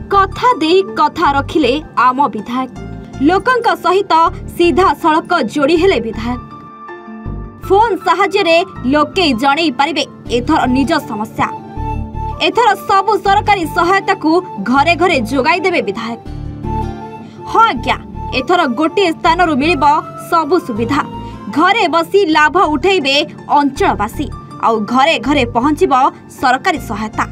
कथा देई कथा रखिले आम विधायक लोकंक सहित सीधा सड़क जोड़ी हेले विधायक फोन साहाय्य लोके जणई पारिबे एथर निज समस्या एथर सबु सरकारी सहायता को घरे घरे जोगाई देबे विधायक। हाँ आज्ञा एथर गोटे स्थान मिलिबो सबु सुविधा घरे बसी लाभ उठेबे अंचलवासी आउ घरे घरे पहुंचीबो सरकारी सहायता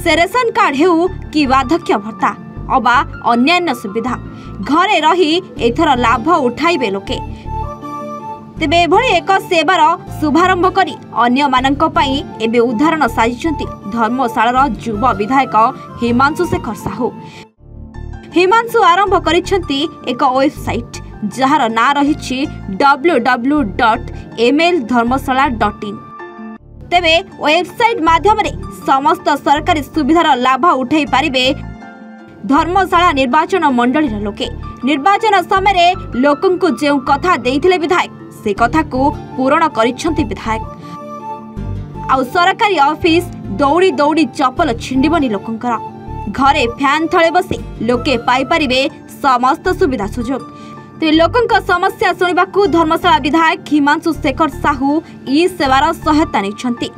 से रेशन कार्ड हेउ कि वार्धक्य भत्ता अबा अन्यान्य सुविधा घरे रही एथर लाभ उठाइबे लोके। तेबे एभली एक सेवार शुभारंभ करी अन्य मानक पई एबे उदाहरण साजिचंती धर्मशालार युवा विधायक हिमांशु शेखर साहू। हिमांशु आरंभ करिसंती एक वेबसाइट जहार ना रहिछि www.mldharmashala.in। तेबे वेबसाइट माध्यम रे समस्त सरकारी सुविधार लाभ उठाई पारिबे धर्मशाला निर्वाचन मंडली लोके। निर्वाचन समय लोकंकु जेउ कथा देइथिले विधायक से कथा को पूरण करिसंती विधायक। आउ सरकारी ऑफिस दौड़ी दौड़ी चपल छिंडिबनी लोकंकर घरे फैन थळे बसे लोके पाई पारिबे समस्त सुविधा सुजोग। तो लोकंक समस्या सुनिबाकू धर्मशाला विधायक हिमांशु शेखर साहू ई सेवार सहायता नेछंती।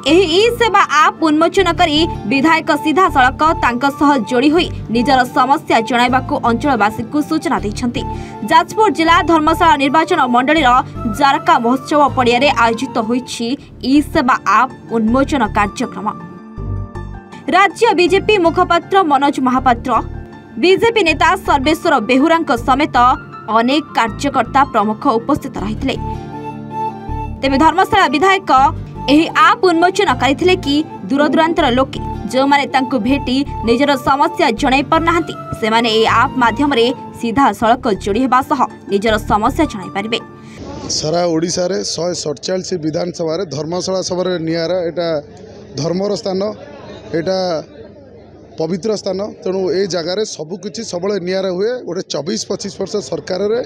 एही ई सेवा आप उन्मोचन करी विधायक सीधा सड़क तांक सह जोड़ी हुई निजर समस्या जणाइबाकू अंचलवासी को सूचना दैछंती। जाजपुर जिला धर्मशाला निर्वाचन मंडली जारका महोत्सव पड़िया आयोजित होईछि ई सेवा आप उन्मोचन कार्यक्रम। राज्य बीजेपी मुखपात्र मनोज महापात्र बीजेपी नेता सर्वेश्वर बेहुरा समेत अनेक कार्यकर्ता प्रमुख उपस्थित रहिथिले। तेबे धर्मशाला विधायक एही आप उन्मोचन करथिले कि दूरदूरांतर लोके जो माने तांको भेटी निजर समस्या जणाई पर नाहंती से माने ए आप माध्यम रे सीधा सड़क जोड़ी हेबा सह निजर समस्या जणाई पारिबे। सारा ओडिसा रे 147 विधानसभा रे धर्मशाला सभा नियारा एटा धर्मर स्थान एटा पवित्र स्थान तेणु ए जगार सबकि सब निरा हुए गोटे 24-25 वर्ष सरकार रे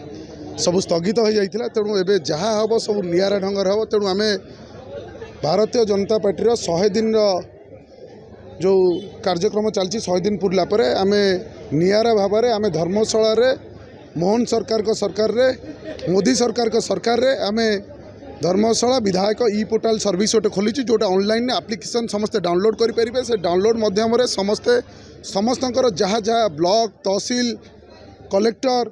सब स्थगित हो जाता तेणु एबे जहाँ हम सब निरा ढंगर हम तेणु आम भारतीय जनता पार्टी 100 दिन जो कार्यक्रम चलती 100 दिन पूरला आम निरा भाव में आम धर्मशाला रे मोहन सरकार को सरकार रे मोदी सरकार को सरकार रे आम धर्मशाला विधायक ई पोर्टाल सर्विस गोटे खोली जोटा ऑनलाइन एप्लिकेशन समस्ते डाउनलोड करेंगे से डाउनलोड मध्यम समस्ते समस्तंकर जहाँ जहाँ ब्लॉक तहसील कलेक्टर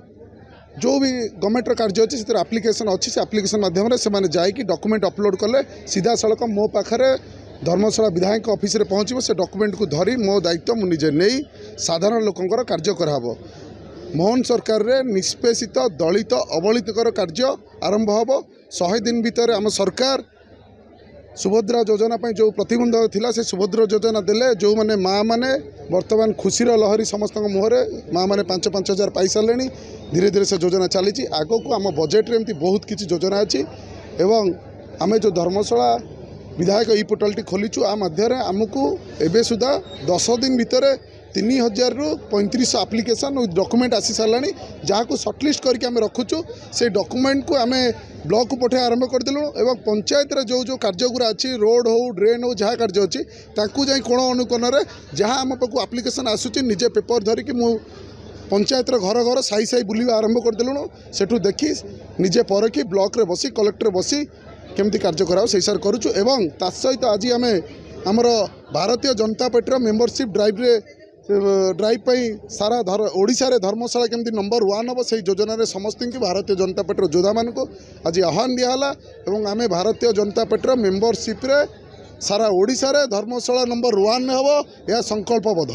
जो भी गवर्नमेंट कार्य अच्छी से एप्लिकेशन अच्छी से एप्लिकेशन मध्यम से जाकि डॉक्यूमेंट अपलोड कले सीधा सड़क मो पाखे धर्मशाला विधायक ऑफिस रे पहुँच से डॉक्यूमेंट को धरी मो दायित्व मुझे नहीं साधारण लोकंकर कार्य कराब। मोहन सरकार रे निष्पेषित दलित अवहेलितर कार्य आरंभ हम 100 दिन भितर आम सरकार सुभद्रा योजना जो प्रतिबंधक थिला से सुभद्रा योजना देले जो माने माँ माने वर्तमान खुशीर लहरी समस्त मुहरे माँ माने 5-5 हजार पाई सारे धीरे धीरे से योजना चली आग को आम बजेट रे एमती बहुत किसी योजना अच्छी एवं आम जो धर्मशाला विधायक ई पोर्टाल टी खोलीचु आ मध्य आमको एबे सुधा 10 दिन भितर 3000 रु 3500 एप्लिकेशन डॉक्यूमेंट आसी सारा जहाँ को सर्टलिस्ट करके आम रखुचु से डॉक्यूमेंट को आम ब्लॉक को पठे आरंभ करदेलु एवं पंचायत रे जो जो कार्यगुरा अच्छी रोड हो ड्रेन हो जहाँ कार्य अच्छी ताकू जाई कोण अनुकोण रे जहाँ आम पाखु एप्लिकेशन आसुची निजे पेपर धरिकी मु पंचायत घर घर साई साई बुलिबा आरंभ करदेलु सेठू देखी निजे परखी ब्लॉक रे बसी कलेक्टर बसी केमती कार्य कराओ से हिसाब करूचु एवं ता सहित आज आम आमर Bharatiya Janata party membership drive पाई सारा ओडिशा रे धर्मशाला केमती नंबर 1 हम से योजना रे समस्त की भारतीय जनता पार्टी योद्धा मान को आज आह्वान दिहला एवं आम भारतीय जनता पार्टी मेंबरशिप रे सारा ओडिशा रे धर्मशाला नंबर 1 हम यह संकल्पबद्ध।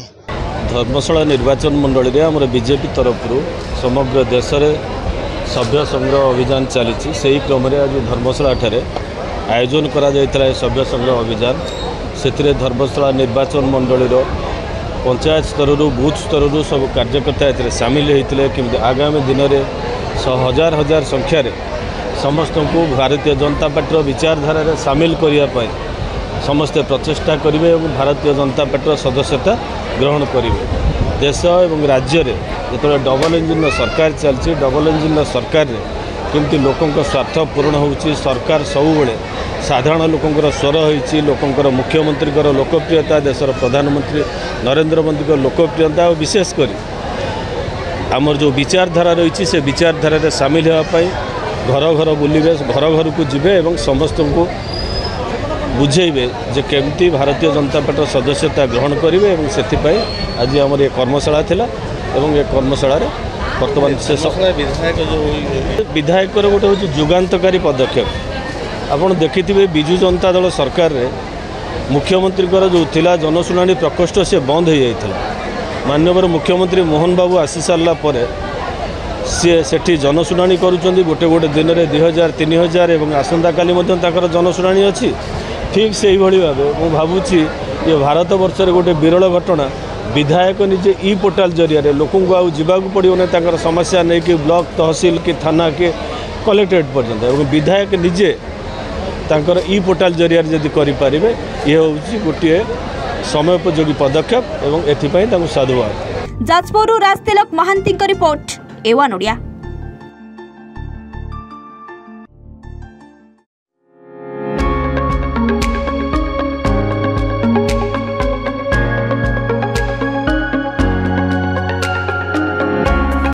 धर्मशाला निर्वाचन मंडली रे हमर बीजेपी तरफ समग्र देश रे सभ्य संग्रह अभियान चली से क्रम आज धर्मशाला ठारे आयोजन करा सभ्य संग्रह अभियान से धर्मशाला निर्वाचन मंडली पंचायत स्तर बूथ स्तर सब कार्यकर्ता सामिल होते कि आगामी दिन में हजार हजार संख्यार समस्त को भारतीय जनता पार्टी विचारधारा सामिल करने समस्ते प्रचेषा करेंगे और भारतीय जनता पार्टी सदस्यता ग्रहण करेंगे। देश और राज्य में जो डबल इंजिन सरकार चलती डबल इंजिन सरकार केमती लोकों स्वार्थ पूरण होउची सरकार सबुबले साधारण लोकंर स्वर होइची लोकंर मुख्यमंत्री लोकप्रियता देशर प्रधानमंत्री नरेंद्र मोदी लोकप्रियता और विशेषकर आमर जो विचारधारा रही से विचारधारा सामिल होगापाई घर घर बुलिबे घर घर को जीवे और समस्त को बुझेबे जे केमती भारतीय जनता पार्टी सदस्यता ग्रहण करेंगे और से आज आमर ये कर्मशाला थिला एवं ये कर्मशाला बर्तमान से विधायक गोटे हूँ जुगान्तकारी पदक्षेप आपड़ देखिए विजु जनता दल सरकार रे मुख्यमंत्री जो थिला जनशुणाणी प्रकोष्ठ से बंद हो जाता माननीय मुख्यमंत्री मोहन बाबू आसी सारा पर सी सेठी जनशुणाणी करुँच गोटे गोटे दिन में 2000 3000 और आसंता काली जनशुणाणी अच्छी ठीक से भाव मुझे भावुची ये भारत वर्ष गोटे विरल घटना विधायक निजे ई पोर्टाल जरिया लोक जावाक पड़ो ना समस्या नहीं कि ब्लॉक तहसील कि थाना कि कलेक्टेट पर्यंत और विधायक निजे तांकर ई पोर्टाल जरिया जदि करें ये हूँ गोटे समयोपयोगी पदक्षेप और एथपाई साधुवाद। जाजपुर राजतिलक महांती रिपोर्ट एवान ओडिया।